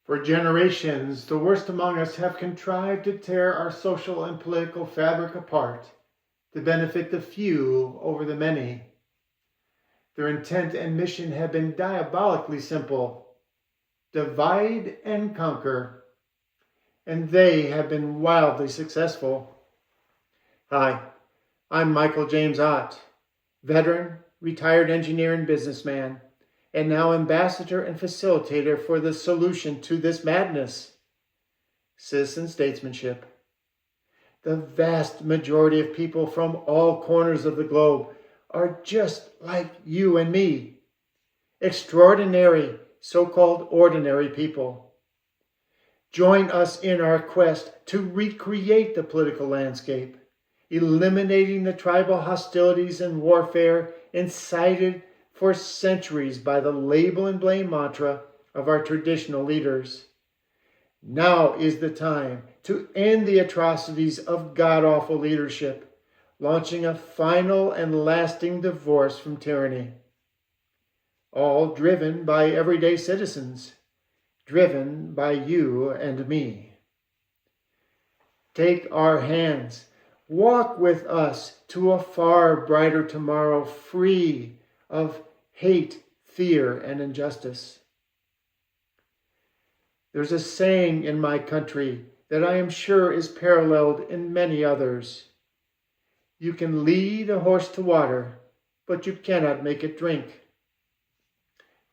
For generations, the worst among us have contrived to tear our social and political fabric apart to benefit the few over the many. Their intent and mission have been diabolically simple: divide and conquer. And they have been wildly successful. Hi, I'm Michael James Ott, veteran, retired engineer and businessman, and now ambassador and facilitator for the solution to this madness: citizen statesmanship. The vast majority of people from all corners of the globe are just like you and me, extraordinary, so-called ordinary people. Join us in our quest to recreate the political landscape, eliminating the tribal hostilities and warfare incited for centuries by the label and blame mantra of our traditional leaders. Now is the time to end the atrocities of god-awful leadership, launching a final and lasting divorce from tyranny. All driven by everyday citizens, driven by you and me. Take our hands, walk with us to a far brighter tomorrow, free of hate, fear, and injustice. There's a saying in my country that I am sure is paralleled in many others. You can lead a horse to water, but you cannot make it drink.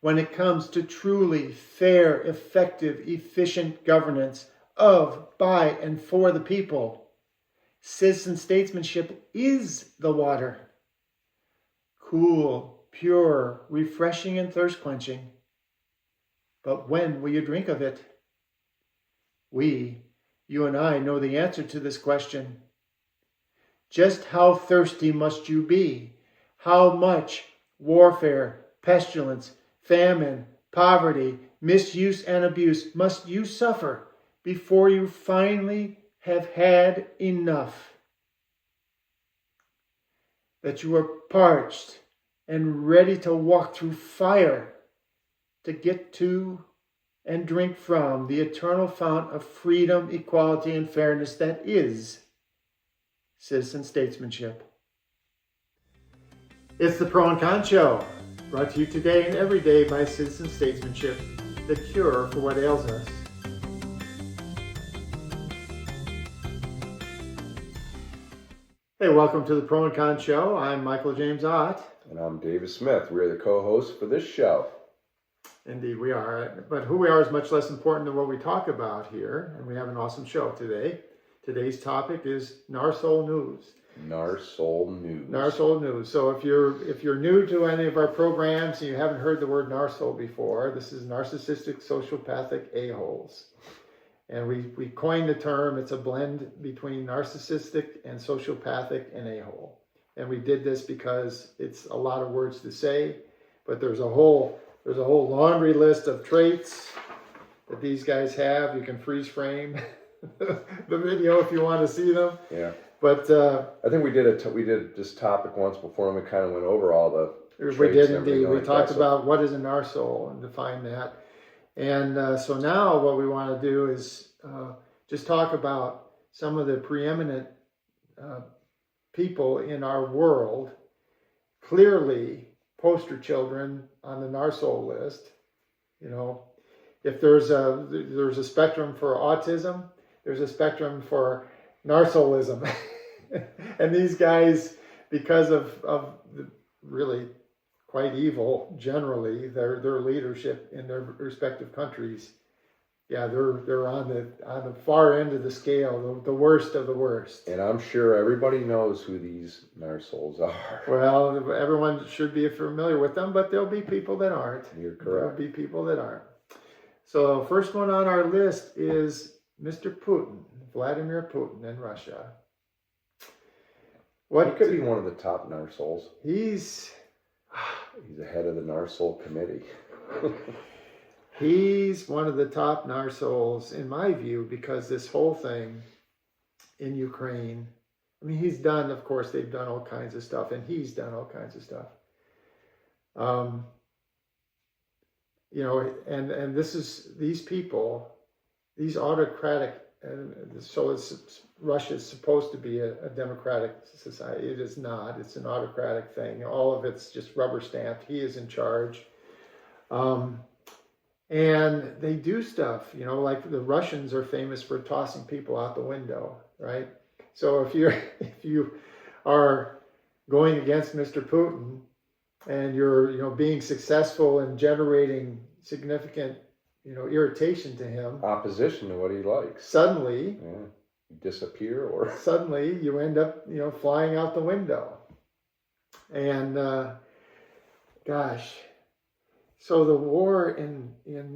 When it comes to truly fair, effective, efficient governance of, by, and for the people, citizen statesmanship is the water. Cool, pure, refreshing, and thirst-quenching. But when will you drink of it? You and I, know the answer to this question. Just how thirsty must you be? How much warfare, pestilence, famine, poverty, misuse, and abuse must you suffer before you finally have had enough? That you are parched and ready to walk through fire to get to and drink from the eternal fount of freedom, equality, and fairness that is citizen statesmanship. It's the Pro and Con Show, brought to you today and every day by Citizen Statesmanship, the cure for what ails us. Hey, welcome to the Pro and Con Show. I'm Michael James Ott. And I'm David Smith. We're the co-hosts for this show. Indeed we are. But who we are is much less important than what we talk about here. And we have an awesome show today. Today's topic is NARSOLE News. NARSOLE News. NARSOLE News. So if you're new to any of our programs and you haven't heard the word NARSOLE before, this is narcissistic sociopathic a-holes. And we coined the term. It's a blend between narcissistic and sociopathic and a-hole. And we did this because it's a lot of words to say, but there's a whole laundry list of traits that these guys have. You can freeze frame the video if you want to see them. Yeah. But I think we did this topic once before, and we kind of went over all the traits. We did indeed. We talked about what is a NARSOLE and define that. And so now what we want to do is just talk about some of the preeminent people in our world, clearly poster children on the NARSOLE list. You know, if there's a spectrum for autism, there's a spectrum for NARSOLISM. And these guys, because of the really quite evil, generally, their leadership in their respective countries, yeah, they're on the far end of the scale, the worst of the worst. And I'm sure everybody knows who these NARSOLEs are. Well, everyone should be familiar with them, but there'll be people that aren't. You're correct. There'll be people that aren't. So first one on our list is Mr. Putin, Vladimir Putin in Russia. He could be one of the top NARSOLEs. He's the head of the NARSOLE committee. He's one of the top NARSOLEs, in my view, because this whole thing in Ukraine, I mean, he's done, of course, they've done all kinds of stuff, and he's done all kinds of stuff. and these people, these autocratic, and so Russia's supposed to be a democratic society. It is not. It's an autocratic thing. All of it's just rubber stamped. He is in charge. And they do stuff, like the Russians are famous for tossing people out the window, right? So if you are going against Mr. Putin and you're being successful in generating significant irritation to him, opposition to what he likes, suddenly you disappear, or suddenly you end up flying out the window. And gosh, so the war in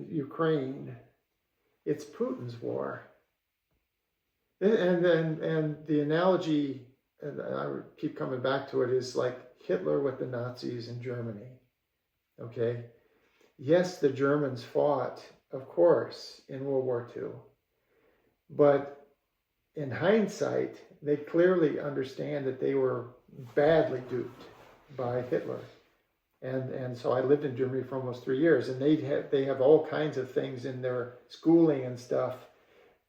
Ukraine, it's Putin's war. And the analogy, and I keep coming back to it, is like Hitler with the Nazis in Germany. Okay? Yes, the Germans fought, of course, in World War II. But in hindsight, they clearly understand that they were badly duped by Hitler. And so I lived in Germany for almost 3 years, and they have all kinds of things in their schooling and stuff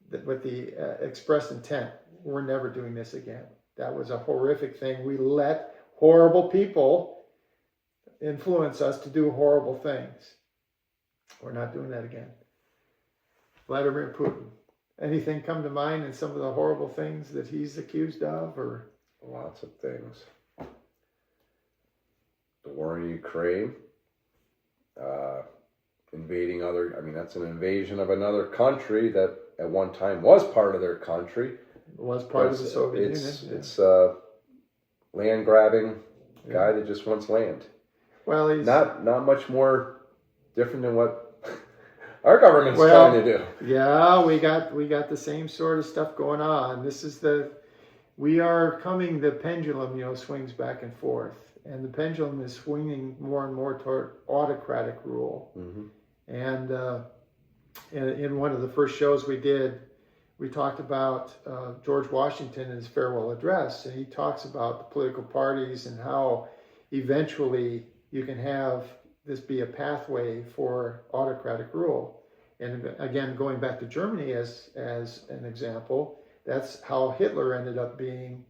that with the express intent, we're never doing this again. That was a horrific thing. We let horrible people influence us to do horrible things. We're not doing that again. Vladimir Putin. Anything come to mind in some of the horrible things that he's accused of, or? Lots of things. The war in Ukraine, invading that's an invasion of another country that at one time was part of their country. It was part of the Soviet Union. It's land grabbing guy that just wants land. Well, he's not much more different than what our government's trying to do. Yeah, we got the same sort of stuff going on. The pendulum, swings back and forth. And the pendulum is swinging more and more toward autocratic rule. Mm-hmm. And in one of the first shows we did, we talked about George Washington and his farewell address. And he talks about the political parties and how eventually you can have this be a pathway for autocratic rule. And again, going back to Germany as an example, that's how Hitler ended up being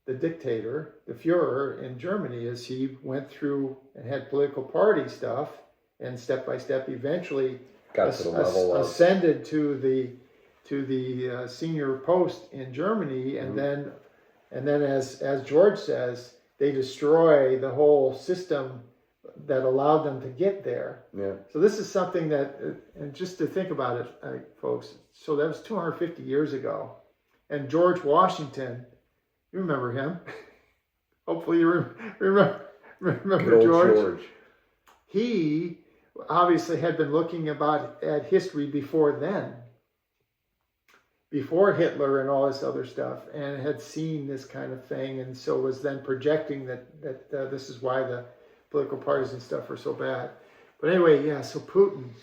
the dictator, the Führer in Germany, as he went through and had political party stuff, and step by step eventually ascended to the senior post in Germany, and then as George says, they destroy the whole system that allowed them to get there. Yeah. So this is something that, and just to think about it, folks. So that was 250 years ago, and George Washington. You remember him. Hopefully you remember George. He obviously had been looking at history before then, before Hitler and all this other stuff, and had seen this kind of thing, and so was then projecting that this is why the political parties and stuff are so bad. But anyway, yeah, so Putin.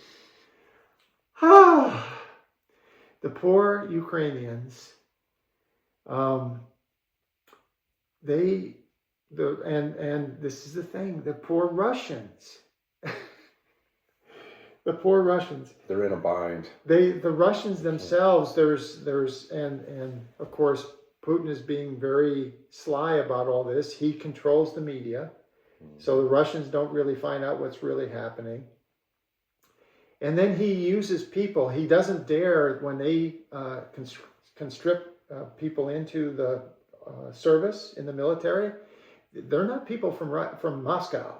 The poor Ukrainians. And this is the thing, the poor Russians. The poor Russians. They're in a bind. The Russians themselves, and of course Putin is being very sly about all this. He controls the media. So the Russians don't really find out what's really happening. And then he uses people. He doesn't dare, when they conscript people into the service in the military, they're not people from Moscow.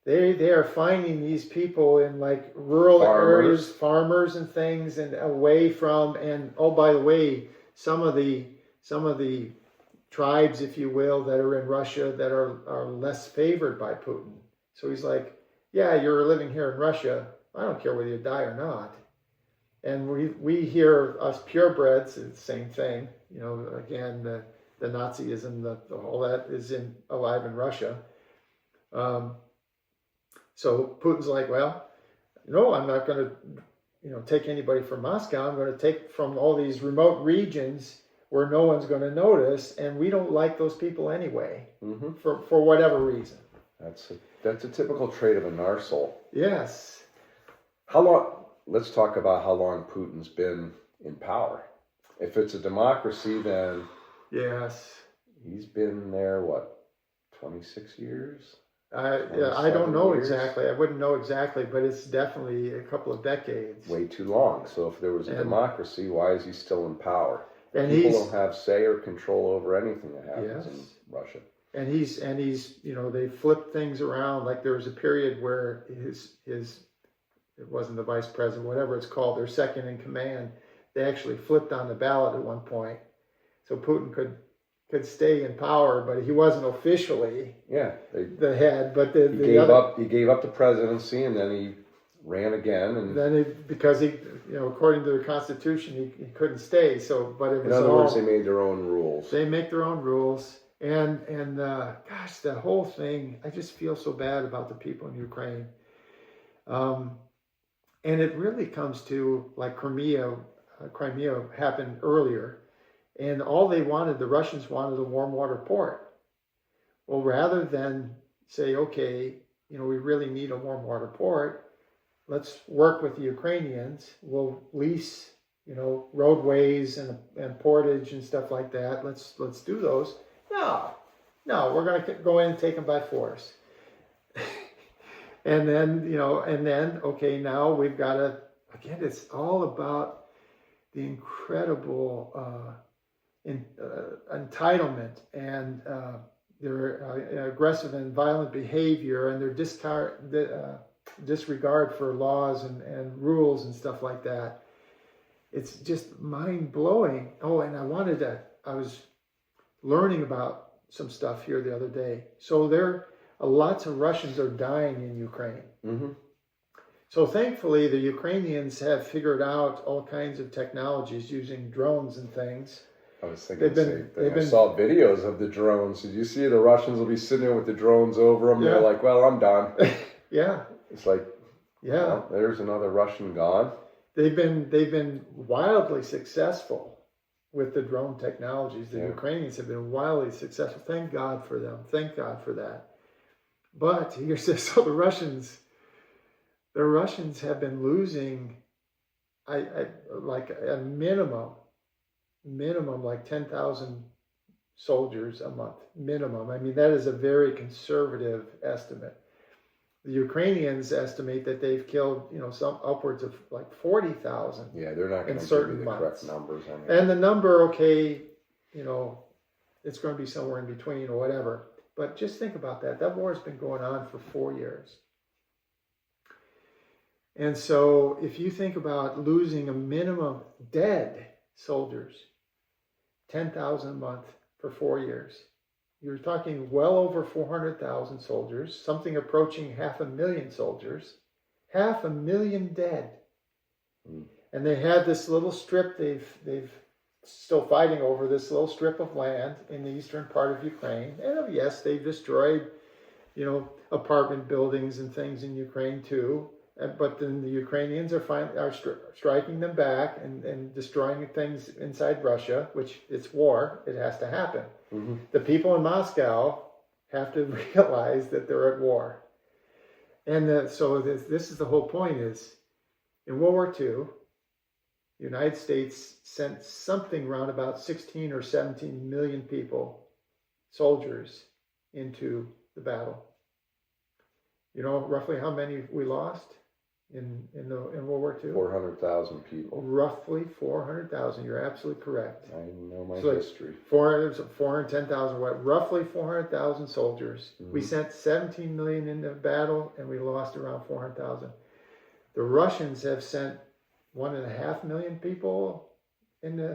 They are finding these people in like rural areas, farmers and things, and away from, and oh, by the way, some of the tribes, if you will, that are in Russia that are less favored by Putin. So he's like, yeah, you're living here in Russia. I don't care whether you die or not. And we hear, us purebreds, it's the same thing. Again, the Nazism, all that is alive in Russia. So Putin's like, well, no, I'm not going to, take anybody from Moscow. I'm going to take from all these remote regions where no one's going to notice, and we don't like those people anyway, for whatever reason. That's a typical trait of a NARSOLE. Yes. How long? Let's talk about how long Putin's been in power. If it's a democracy, then Yes. he's been there, what, 26 years? I don't know 27 years? exactly. I wouldn't know exactly, but it's definitely a couple of decades. Way too long. So if there was a democracy, why is he still in power? And People don't have say or control over anything that happens in Russia. And he's they flipped things around. Like there was a period where his it wasn't the vice president, whatever it's called, their second in command, they actually flipped on the ballot at one point. So Putin could stay in power, but he wasn't officially the head. But he gave up the presidency, and then he ran again. And then because according to the Constitution, he couldn't stay. So, but it was in other words, they made their own rules. They make their own rules, and gosh, that whole thing. I just feel so bad about the people in Ukraine. And it really comes to like Crimea happened earlier, and all they wanted, the Russians wanted a warm water port. Well, rather than say, okay, we really need a warm water port, let's work with the Ukrainians. We'll lease, roadways and portage and stuff like that. Let's do those. No, we're going to go in and take them by force. And then, okay, now we've got to, again, it's all about the incredible entitlement and their aggressive and violent behavior and their disregard for laws and rules and stuff like that. It's just mind-blowing. Oh, and I was learning about some stuff here the other day. So lots of Russians are dying in Ukraine. Mm-hmm. So thankfully, the Ukrainians have figured out all kinds of technologies using drones and things. I was thinking I saw videos of the drones. Did you see the Russians will be sitting there with the drones over them? Yeah. They're like, well, I'm done. Yeah. It's like, well, there's another Russian gone. They've been wildly successful with the drone technologies. The Ukrainians have been wildly successful. Thank God for them. Thank God for that. But here's this: so the Russians have been losing, like a minimum like 10,000 soldiers a month minimum. I mean, that is a very conservative estimate. The Ukrainians estimate that they've killed, some upwards of like 40,000. Yeah, they're not going to give you the correct numbers on it. And the number, okay, it's going to be somewhere in between or whatever. But just think about that. That war has been going on for 4 years. And so if you think about losing a minimum dead soldiers, 10,000 a month for 4 years, you're talking well over 400,000 soldiers, something approaching 500,000 soldiers, 500,000 dead. Mm. And they had this little strip, they've still fighting over this little strip of land in the eastern part of Ukraine. And yes, they've destroyed, apartment buildings and things in Ukraine too. But then the Ukrainians are striking them back and destroying things inside Russia, which it's war. It has to happen. Mm-hmm. The people in Moscow have to realize that they're at war. And so this is the whole point is, in World War II, the United States sent something around about 16 or 17 million people, soldiers, into the battle. You know roughly how many we lost in World War II? 400,000 people. Roughly 400,000. You're absolutely correct. I know my history. 410,000. Roughly 400,000 soldiers. Mm-hmm. We sent 17 million into battle, and we lost around 400,000. The Russians have sent 1.5 million people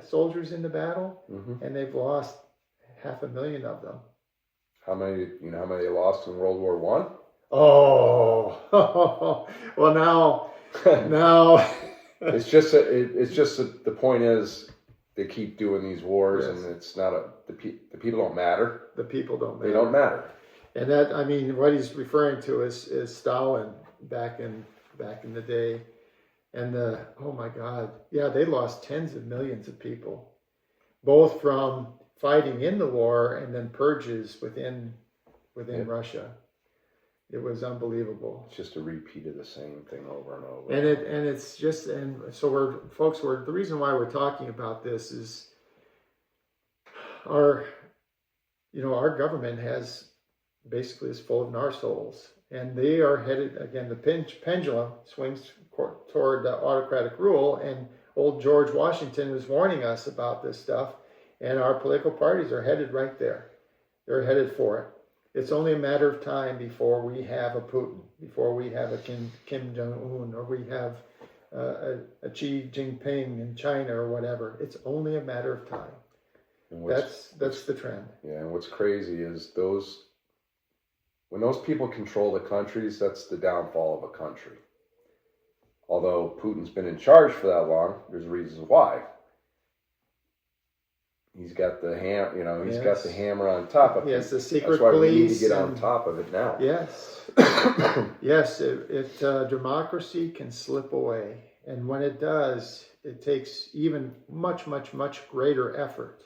soldiers into battle, mm-hmm. and they've lost 500,000 of them. How many they lost in World War I? Oh, well now it's just the point is they keep doing these wars, yes. And it's not the people don't matter. The people don't matter. They don't matter. And that, I mean, what he's referring to is Stalin back in the day, and oh my God, yeah, they lost tens of millions of people, both from fighting in the war and then purges within Russia. It was unbelievable. It's just a repeat of the same thing over and over. And it's just, and so the reason why we're talking about this is our government basically is full of narsoles, and they are headed, again, the pendulum swings toward autocratic rule, and old George Washington was warning us about this stuff, and our political parties are headed right there. They're headed for it. It's only a matter of time before we have a Putin, before we have a Kim Jong Un, or we have a Xi Jinping in China or whatever. It's only a matter of time. That's the trend. Yeah, and what's crazy is when those people control the countries, that's the downfall of a country. Although Putin's been in charge for that long, there's reasons why. He's got the got the hammer on top of it. Yes, the secret That's why police. We need to get on top of it now. Yes. Yes, democracy can slip away. And when it does, it takes even much, much, much greater effort.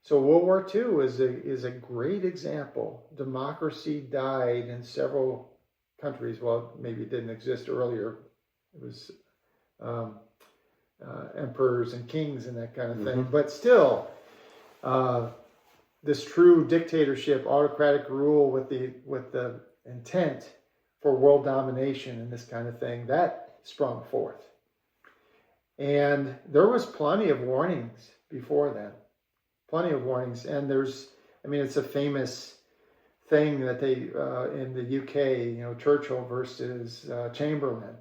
So World War II is a great example. Democracy died in several countries. Well, maybe it didn't exist earlier. It was emperors and kings and that kind of thing. But still, this true dictatorship, autocratic rule with the intent for world domination and this kind of thing, that sprung forth. And there was plenty of warnings before then. Plenty of warnings. And it's a famous thing that they, in the UK, Churchill versus Chamberlain.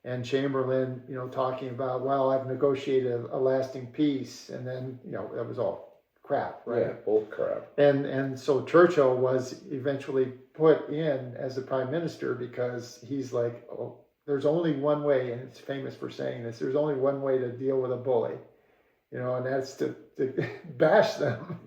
And Chamberlain, talking about, well, I've negotiated a lasting peace. And then, that was all crap, right? Yeah, bull crap. And so Churchill was eventually put in as the prime minister because he's like, oh, there's only one way, and it's famous for saying this, there's only one way to deal with a bully, and that's to bash them.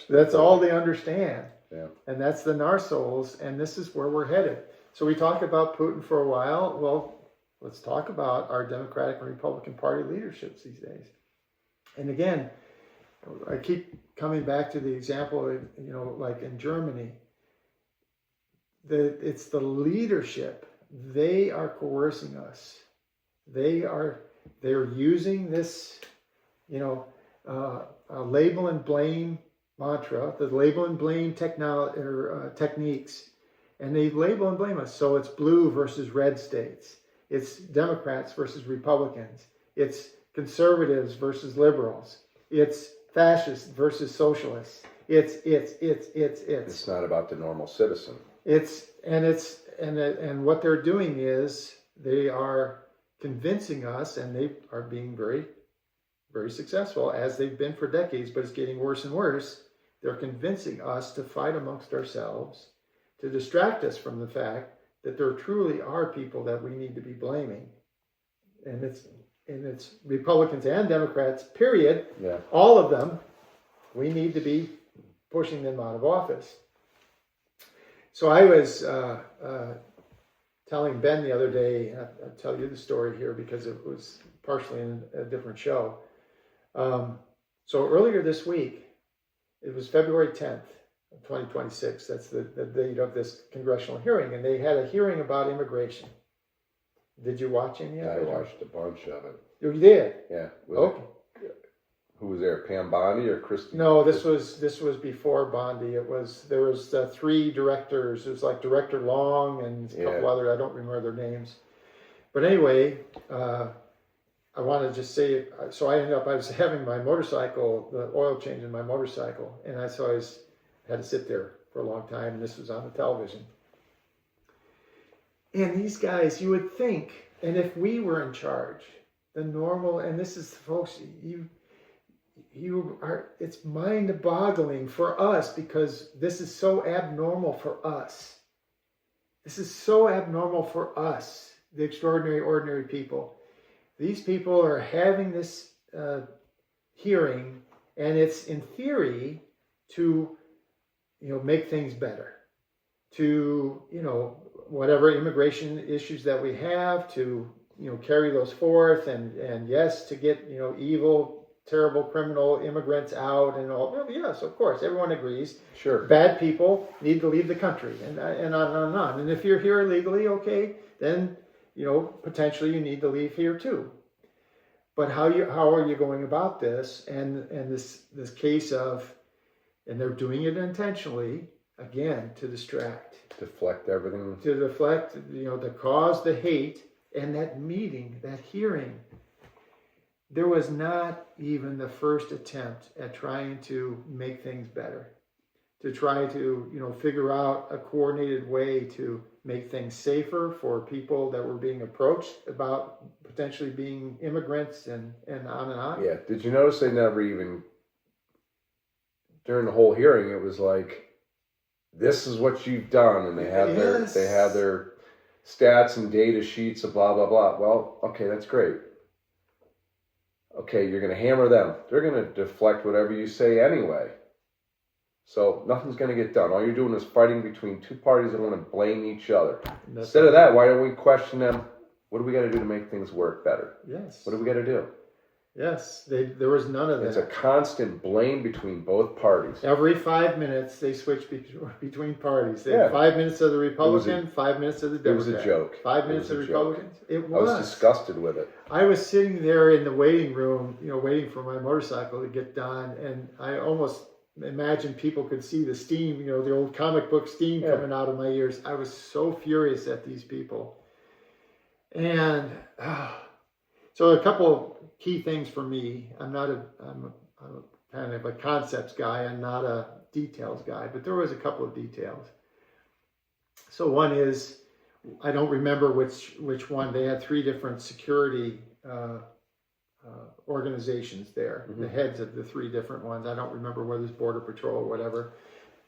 That's all they understand. Yeah. And that's the narsoles, and this is where we're headed. So we talk about Putin for a while. Well, let's talk about our Democratic and Republican Party leaderships these days. And again, I keep coming back to the example of, like in Germany, it's the leadership. They are coercing us. They're using this, label and blame mantra, the label and blame techniques, and they label and blame us. So it's blue versus red states. It's Democrats versus Republicans. It's conservatives versus liberals. It's fascists versus socialists. It's not about the normal citizen. And what they're doing is they are convincing us, and they are being very, very successful, as they've been for decades, but it's getting worse and worse. They're convincing us to fight amongst ourselves, to distract us from the fact that there truly are people that we need to be blaming. And it's Republicans and Democrats, period. Yeah. All of them, we need to be pushing them out of office. So I was telling Ben the other day, and I'll tell you the story here because it was partially in a different show. So earlier this week, it was February 10th, 2026. That's the date of this congressional hearing. And they had a hearing about immigration. Did you watch any of it? I watched a bunch of it. You did? Yeah. Okay. Who was there? Pam Bondi or Christy? No, this was before Bondi. There was three directors. It was like Director Long and a couple other. I don't remember their names. But anyway, I want to just say. So I was having my motorcycle, the oil change in my motorcycle, and I had to sit there for a long time. And this was on the television. And these guys, you would think, and if we were in charge, the normal, and this is, folks, it's mind-boggling for us because this is so abnormal for us. This is so abnormal for us, the extraordinary, ordinary people. These people are having this hearing, and it's in theory to, make things better, to, whatever immigration issues that we have, to, carry those forth, and yes, to get, evil terrible criminal immigrants out and all. Well, yes, of course, everyone agrees. Sure. Bad people need to leave the country, and on and on. And if you're here illegally, okay, then potentially you need to leave here too. But how are you going about this? And this case of, and they're doing it intentionally, again, to distract, Deflect everything. to deflect, to cause the hate. And that meeting, that hearing, there was not even the first attempt at trying to make things better, to try to, figure out a coordinated way to make things safer for people that were being approached about potentially being immigrants and on and on. Yeah. Did you notice they never even, during the whole hearing, it was like, this is what you've done. And they had their stats and data sheets of blah, blah, blah. Well, okay, that's great. Okay, you're going to hammer them. They're going to deflect whatever you say anyway. So nothing's going to get done. All you're doing is fighting between two parties that want to blame each other. Instead of that, why don't we question them? What do we got to do to make things work better? Yes. What do we got to do? Yes, there was none of that. It's a constant blame between both parties. Every 5 minutes, they switch between parties. They had 5 minutes of the Republican, 5 minutes of the Democrat. It was a joke. 5 minutes of the Republicans. It was. I was disgusted with it. I was sitting there in the waiting room, waiting for my motorcycle to get done, and I almost imagined people could see the steam, the old comic book steam coming out of my ears. I was so furious at these people. And so a couple of key things for me. I'm kind of a concepts guy. I'm not a details guy, but there was a couple of details. So one is, I don't remember which one. They had 3 different security organizations there, the heads of the 3 different ones. I don't remember whether it's Border Patrol or whatever,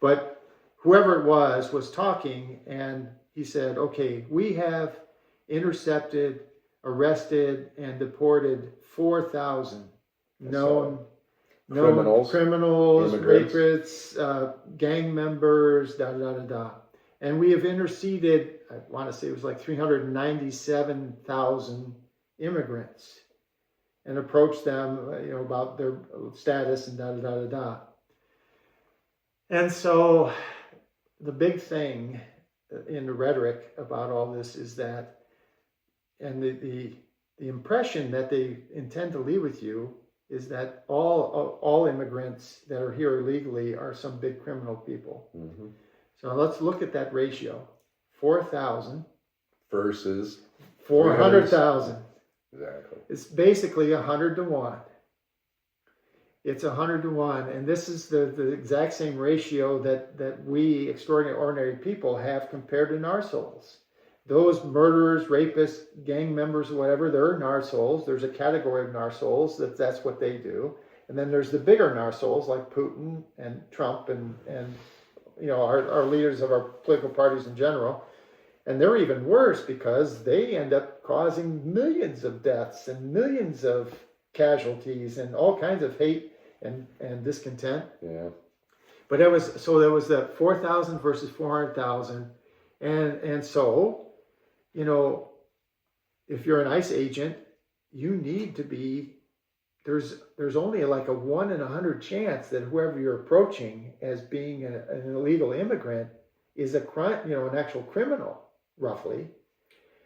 but whoever it was talking, and he said, okay, we have intercepted, arrested, and deported 4,000 known criminals, rapists, gang members, and we have interceded, I want to say it was like 397,000 immigrants, and approached them, about their status and And so the big thing in the rhetoric about all this is that, and the impression that they intend to leave with you is that all immigrants that are here illegally are some big criminal people. Mm-hmm. So let's look at that ratio: 4,000 versus 400,000. Exactly. It's basically 100 to 1. It's 100 to 1, and this is the exact same ratio that we extraordinary ordinary people have compared to NARSOLES. Those murderers, rapists, gang members, whatever, they're NARSOLES. There's a category of NARSOLES that's what they do. And then there's the bigger NARSOLES like Putin and Trump and our leaders of our political parties in general. And they're even worse because they end up causing millions of deaths and millions of casualties and all kinds of hate and discontent. Yeah. But there was the 4,000 versus 400,000. And so, if you're an ICE agent, you need to be, there's only like a 1 in 100 chance that whoever you're approaching as being an illegal immigrant is an actual criminal, roughly.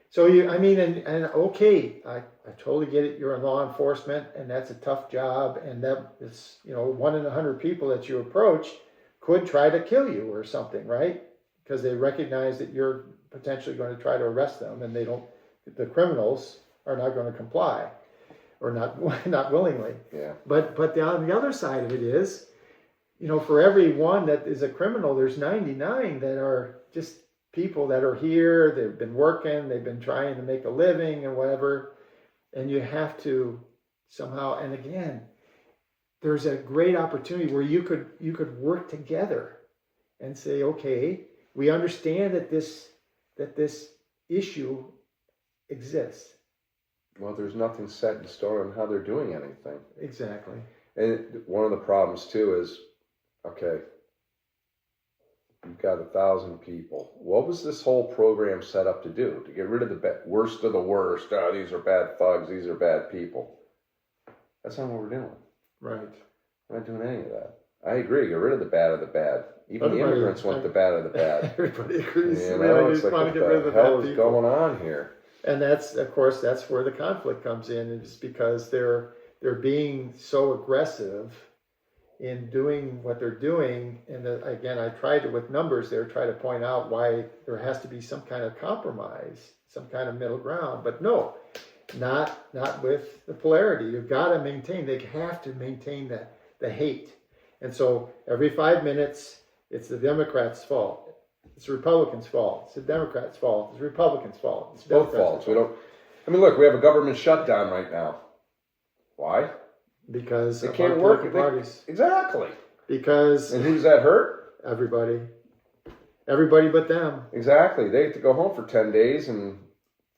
So okay, I totally get it. You're in law enforcement and that's a tough job. And that is, 1 in 100 people that you approach could try to kill you or something, right? Because they recognize that you're potentially going to try to arrest them, and the criminals are not going to comply, or not willingly. Yeah. But on the other side of it is, for every one that is a criminal, there's 99 that are just people that are here. They've been working, they've been trying to make a living and whatever, and you have to somehow. And again, there's a great opportunity where you could work together and say, okay, we understand that this issue exists. Well, there's nothing set in stone on how they're doing anything. Exactly. And one of the problems too is, okay, you've got 1,000 people. What was this whole program set up to do? To get rid of the worst of the worst. Oh, these are bad thugs. These are bad people. That's not what we're doing. Right. We're not doing any of that. I agree. Get rid of the bad of the bad. Even the Everybody- immigrants want the bad of the bad. Everybody agrees. You We know, just it's like, want what to get rid of the the bad hell is people. going on here? And that's, of course, that's where the conflict comes in. It's because they're being so aggressive in doing what they're doing. And again, I tried to, with numbers there, try to point out why there has to be some kind of compromise, some kind of middle ground. But no, not with the polarity. You've got to maintain. They have to maintain the hate. And so every 5 minutes, it's the Democrats' fault. It's the Republicans' fault. It's the Democrats' fault. It's the Republicans' fault. It's both faults. We don't. I mean, look, we have a government shutdown right now. Why? Because They of can't our work. political parties. Exactly. Because And who's that hurt? everybody but them. Exactly. They have to go home for 10 days and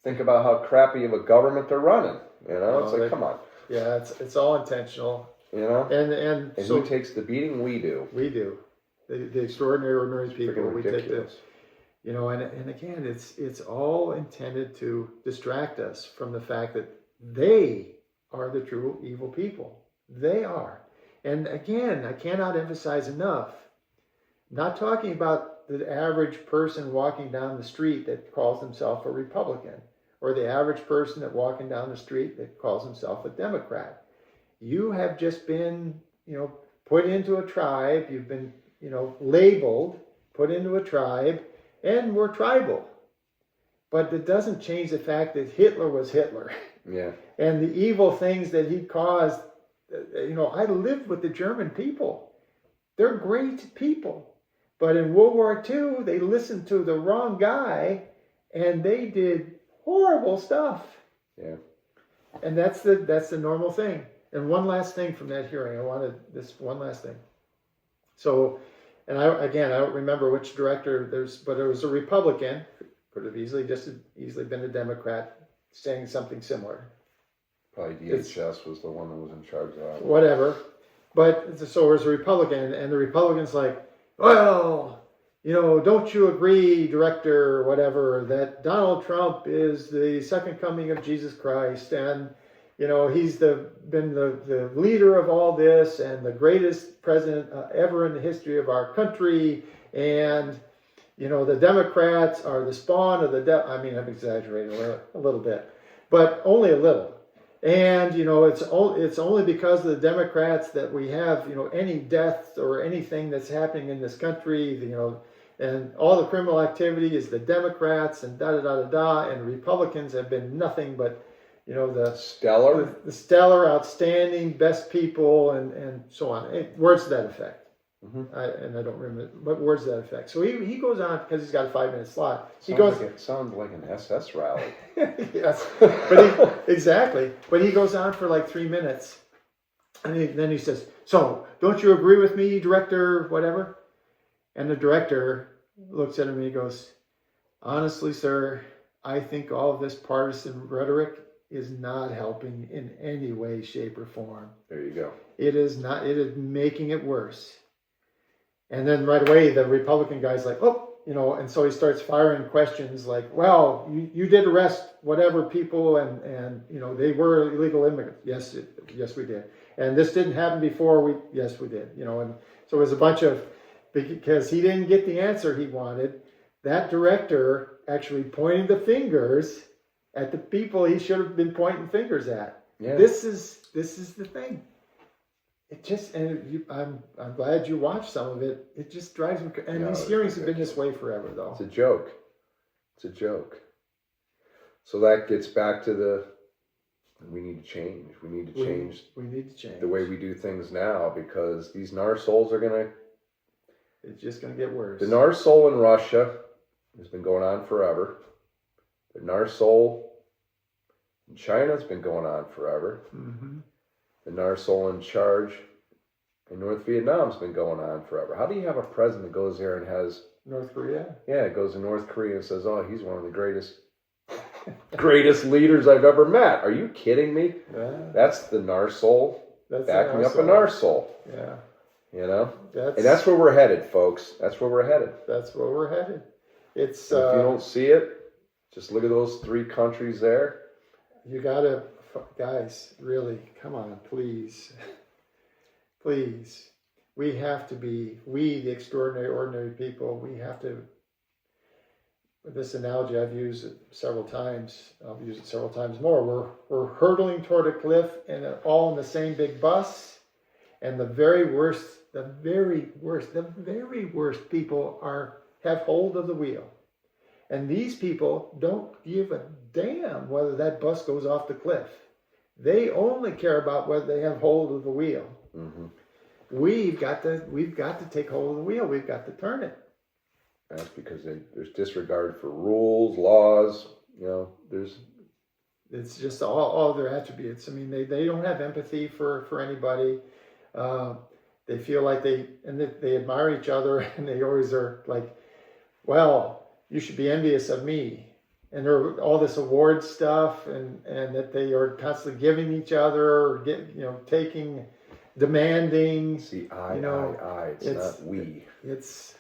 think about how crappy of a government they're running. You know, it's like, come on. Yeah, it's all intentional. You know, And so who takes the beating? We do. we do. The extraordinary, ordinary people. Freaking We take the, ridiculous. you know, and again, it's all intended to distract us from the fact that they are the true evil people. They are. And again, I cannot emphasize enough, not talking about the average person walking down the street that calls himself a Republican, or the average person that walking down the street that calls himself a Democrat. You have just been, put into a tribe. You've been, labeled, put into a tribe, and we're tribal. But it doesn't change the fact that Hitler was Hitler. Yeah. And the evil things that he caused. I lived with the German people. They're great people. But in World War II, they listened to the wrong guy and they did horrible stuff. Yeah. And that's the normal thing. And one last thing from that hearing. I wanted this one last thing. So, and I don't remember which director but it was a Republican, could have easily been a Democrat saying something similar. Probably DHS was the one that was in charge of that. Whatever. But so it was a Republican, and the Republican's like, well, don't you agree, director, whatever, that Donald Trump is the second coming of Jesus Christ, and he's been the leader of all this and the greatest president ever in the history of our country, and the Democrats are the spawn of the devil. I mean, I'm exaggerating a little bit, but only a little. And it's only because of the Democrats that we have any death or anything that's happening in this country. And all the criminal activity is the Democrats and da da da da da. And Republicans have been nothing but the stellar, outstanding, best people, and so on. Words to that effect. Mm-hmm. I don't remember, but words to that effect. So he goes on, because he's got a 5-minute slot. Sounds like an SS rally. Yes, but exactly. But he goes on for like 3 minutes, and then he says, "So, don't you agree with me, director, whatever?" And the director looks at him and he goes, "Honestly, sir, I think all of this partisan rhetoric is not helping in any way, shape, or form. There you go. It is not. It is making it worse." And then right away, the Republican guy's like, and so he starts firing questions like, well, you did arrest whatever people, and they were illegal immigrants. Yes, we did. And this didn't happen before. Yes, we did. And so it was a bunch of, because he didn't get the answer he wanted, that director actually pointed the fingers at the people he should have been pointing fingers at. Yeah. This is the thing. It just, and I'm glad you watched some of it. It just drives me. And these hearings have been this way forever, though. It's a joke. So that gets back to we need to change. We need to change. We need to change the way we do things now, because these NARSOLEs are gonna. It's just gonna get worse. The NARSOLE in Russia has been going on forever. The NARSOLE in China has been going on forever. Mm-hmm. The NARSOLE in charge in North Vietnam has been going on forever. How do you have a president that goes there and has... North Korea? Yeah, goes to North Korea and says, oh, he's one of the greatest leaders I've ever met. Are you kidding me? Yeah. That's the NARSOLE backing up a NARSOLE. Yeah. And that's where we're headed, folks. That's where we're headed. It's... if you don't see it, just look at those 3 countries there. You gotta... Guys, really, come on, please. please, we have to be, we, the extraordinary, ordinary people, we have to, this analogy I've used it several times, I'll use it several times more, we're hurtling toward a cliff and all in the same big bus, and the very worst people have hold of the wheel. And these people don't give a damn whether that bus goes off the cliff. They only care about whether they have hold of the wheel. Mm-hmm. We've got to take hold of the wheel. We've got to turn it. That's because there's disregard for rules, laws. It's just all their attributes. I mean, they don't have empathy for anybody. They feel like they admire each other, and they always are like, well, you should be envious of me. And there are all this award stuff, and that they are constantly giving each other, taking, demanding. See, I. It's not we. It's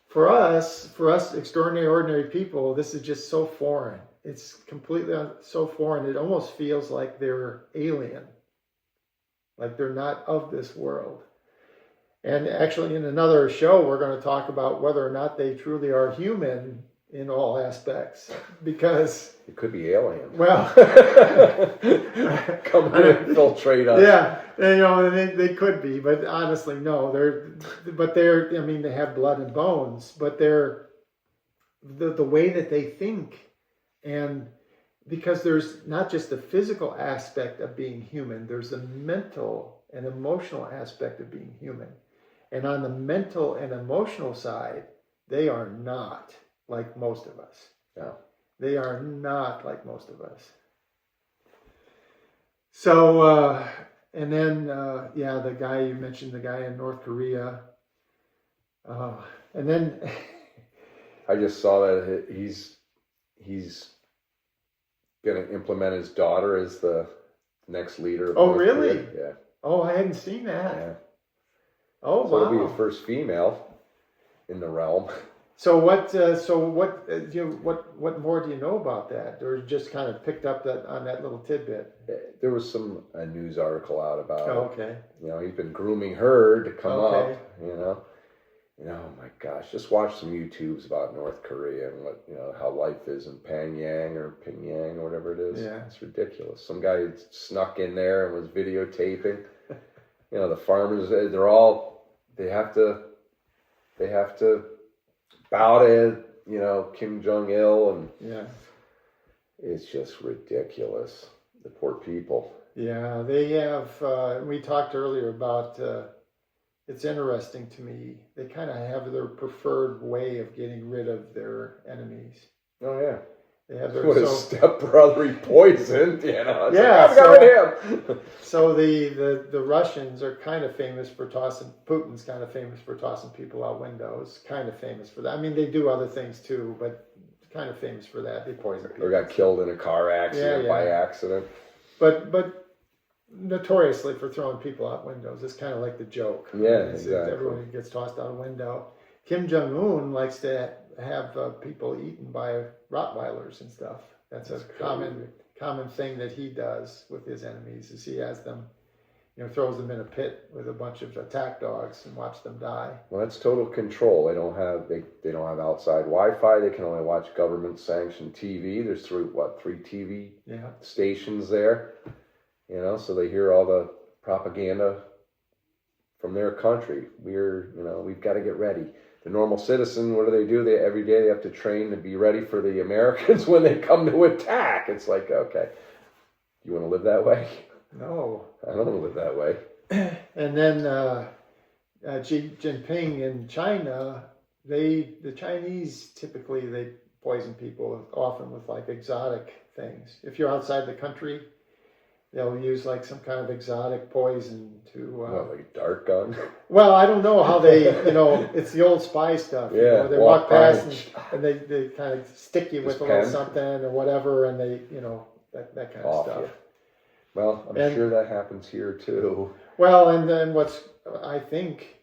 for us extraordinary, ordinary people. This is just so foreign. It's completely so foreign. It almost feels like they're alien, like they're not of this world. And actually, in another show, we're going to talk about whether or not they truly are human in all aspects, because it could be alien. Well, come and infiltrate us. Yeah, they could be, but honestly, no. I mean, they have blood and bones, but they're the way that they think, and because there's not just the physical aspect of being human, there's the mental and emotional aspect of being human. And on the mental and emotional side, they are not like most of us. No. They are not like most of us. So, and then, the guy you mentioned, the guy in North Korea. And then... I just saw that he's going to implement his daughter as the next leader of North really? Korea. Yeah. Oh, I hadn't seen that. Yeah. Oh, so wow. it'll be the first female in the realm. So what more do you know about that? Or just kind of picked up on that little tidbit? There was a news article out about Oh, it. okay. He's been grooming her to come Okay. up, oh my gosh, just watch some YouTubes about North Korea and what, how life is in Pyongyang or whatever it is. Yeah. It's ridiculous. Some guy snuck in there and was videotaping. The farmers, they have to bow to, Kim Jong-il, and yeah, it's just ridiculous. The poor people. Yeah, they have, we talked earlier about, it's interesting to me, they kind of have their preferred way of getting rid of their enemies. Oh, yeah. They have their... What a stepbrother he poisoned, Yeah. I've got him. So the Russians are kind of famous for Putin's kind of famous for tossing people out windows, kind of famous for that. I mean, they do other things too, but kind of famous for that. They poison people. Or got killed in a car accident by accident. But notoriously for throwing people out windows. It's kind of like the joke. Yeah, exactly. Everyone gets tossed out a window. Kim Jong Un likes to have people eaten by Rottweilers and stuff. That's a common thing that he does with his enemies, is he has them, throws them in a pit with a bunch of attack dogs and watch them die. Well, that's total control. They don't have outside Wi-Fi. They can only watch government sanctioned TV. There's three TV stations there. So they hear all the propaganda from their country. We've got to get ready. The normal citizen, what do? Every day they have to train to be ready for the Americans when they come to attack. It's like, okay, you want to live that way? No. I don't want to live that way. And then Xi Jinping in China, the Chinese typically, they poison people often with like exotic things. If you're outside the country, they'll use like some kind of exotic poison to... like a dart gun? Well, I don't know how they, it's the old spy stuff. Yeah, they walk past and they kind of stick you with a little something or whatever, and they, that kind of stuff. Yeah. Well, I'm sure that happens here too. Well, and then I think,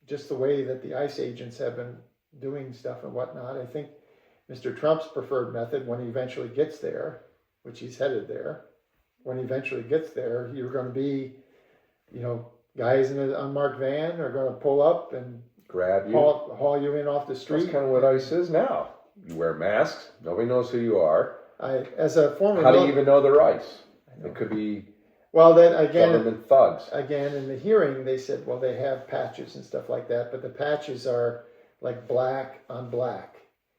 just the way that the ICE agents have been doing stuff and whatnot, I think Mr. Trump's preferred method when he eventually gets there, which he's headed there, when he eventually gets there, you're going to be guys in an unmarked van are going to pull up and grab you, haul you in off the street. That's kind of what ICE is now. You wear masks. Nobody knows who you are. As a former, how do you even know they're ICE? It could be then again, government thugs. Again, in the hearing, they said, well, they have patches and stuff like that, but the patches are like black on black.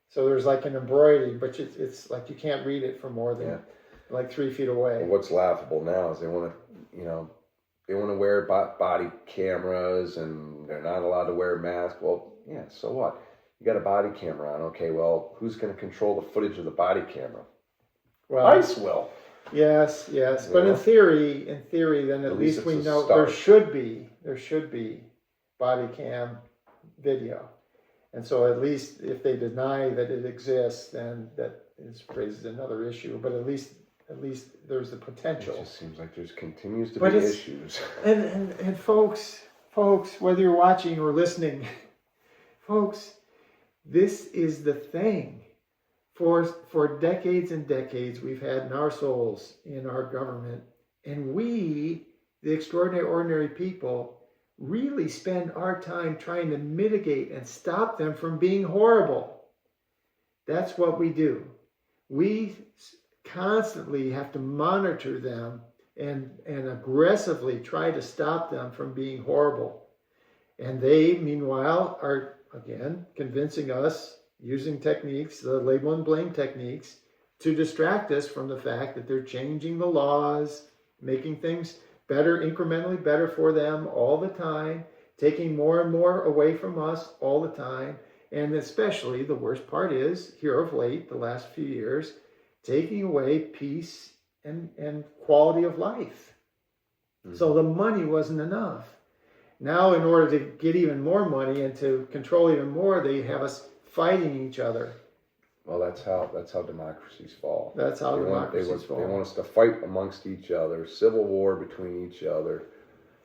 So there's like an embroidery, but it's like you can't read it from more than like 3 feet away. Well, what's laughable now is they want to, they want to wear body cameras and they're not allowed to wear masks. Well, yeah, so what? You got a body camera on. Okay, well, who's going to control the footage of the body camera? Well, ICE will. Yes. But in theory, then at least we know there should be body cam video. And so at least if they deny that it exists, then that raises another issue. But at least there's the potential. It just seems like there's continues to be issues. And folks, whether you're watching or listening, folks, this is the thing. For decades and decades, we've had NARSOLEs in our government, and we, the extraordinary, ordinary people, really spend our time trying to mitigate and stop them from being horrible. That's what we do. We constantly have to monitor them and aggressively try to stop them from being horrible. And they, meanwhile, are, again, convincing us, using techniques, the label and blame techniques, to distract us from the fact that they're changing the laws, making things better, incrementally better for them all the time, taking more and more away from us all the time, and especially the worst part is, here of late, the last few years, taking away peace and quality of life. Mm-hmm. So the money wasn't enough. Now, in order to get even more money and to control even more, they have us fighting each other. Well, that's how democracies fall. That's how democracies fall. They want us to fight amongst each other, civil war between each other.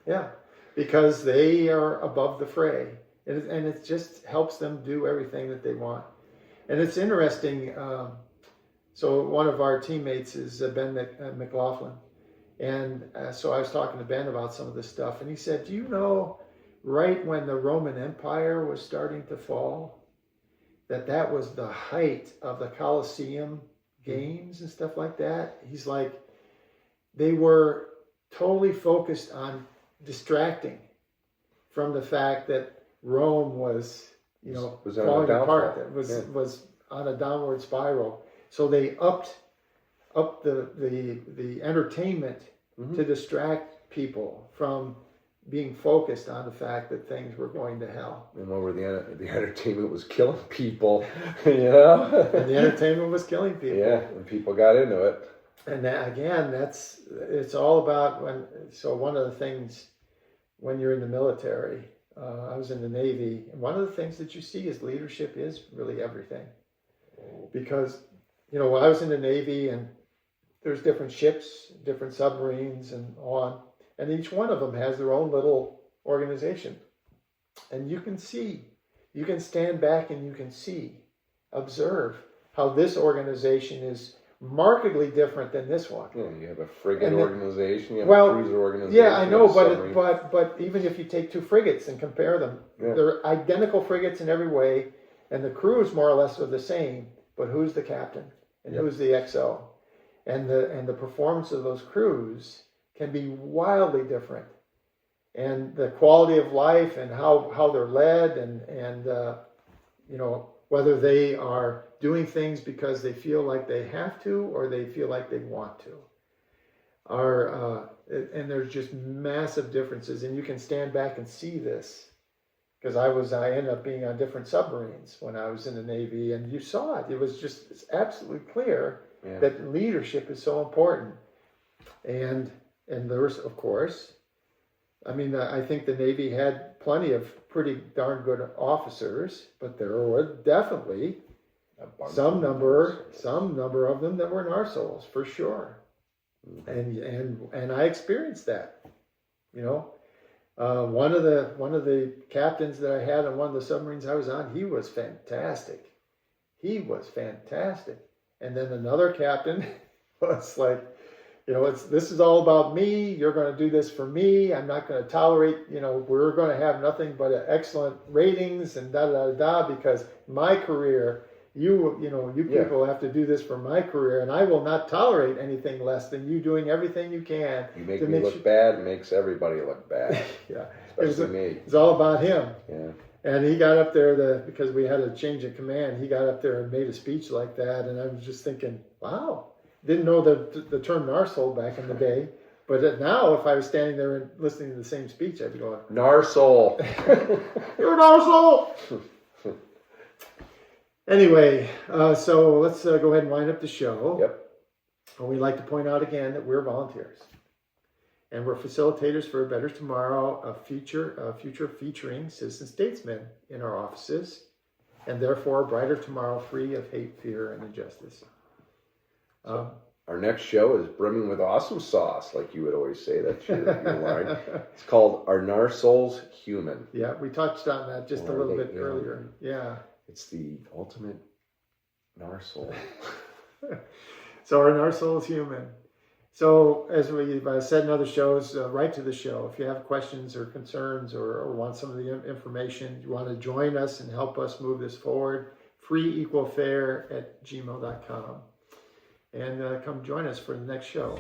Yeah, because they are above the fray. And it just helps them do everything that they want. And it's interesting. So one of our teammates is Ben McLaughlin. And so I was talking to Ben about some of this stuff. And he said, do you know, right when the Roman Empire was starting to fall, that was the height of the Colosseum games and stuff like that? He's like, they were totally focused on distracting from the fact that Rome was falling apart. That was on a downward spiral. So they upped the entertainment to distract people from being focused on the fact that things were going to hell. And over the entertainment was killing people, And the entertainment was killing people. Yeah, and people got into it. And again, it's all about one of the things when you're in the military, I was in the Navy, and one of the things that you see is leadership is really everything. Because, when I was in the Navy, and there's different ships, different submarines, and on, and each one of them has their own little organization. And you can stand back and you can observe how this organization is markedly different than this one. Yeah, you have a frigate organization, you have a cruiser organization. Yeah, I know, but even if you take two frigates and compare them, they're identical frigates in every way, and the crews more or less are the same, but who's the captain and who's the XO? And the performance of those crews can be wildly different. And the quality of life and how they're led and whether they are doing things because they feel like they have to or they feel like they want to. And there's just massive differences, and you can stand back and see this. Because I ended up being on different submarines when I was in the Navy, and you saw it. It's absolutely clear that leadership is so important. And there's, of course, I think the Navy had plenty of pretty darn good officers, but there were definitely some number of them that were NARSOLEs for sure. Mm-hmm. And I experienced that. One of the captains that I had on one of the submarines I was on, he was fantastic. And then another captain was like, this is all about me. You're going to do this for me. I'm not going to tolerate, we're going to have nothing but excellent ratings and because my career, you people have to do this for my career, and I will not tolerate anything less than you doing everything you can. You make me look bad, it makes everybody look bad. Yeah. Especially me. It's all about him. Yeah. And he got up there because we had a change of command. He got up there and made a speech like that, and I was just thinking, wow. Didn't know the term NARSOLE back in the day, but now if I was standing there and listening to the same speech, I'd be going, NARSOLE. You're NARSOLE. Anyway, so let's go ahead and wind up the show. Yep. And we'd like to point out again that we're volunteers, and we're facilitators for a better tomorrow, a future featuring citizen statesmen in our offices, and therefore a brighter tomorrow free of hate, fear, and injustice. Our next show is brimming with awesome sauce, like you would always say. That's your line. It's called Are NARSOLES Human? Yeah, we touched on that just a little bit earlier. Yeah. It's the ultimate NARSOLE. So our NARSOLE is human. So as we've said in other shows, write to the show. If you have questions or concerns or want some of the information, you want to join us and help us move this forward, freeequalfair@gmail.com. And come join us for the next show.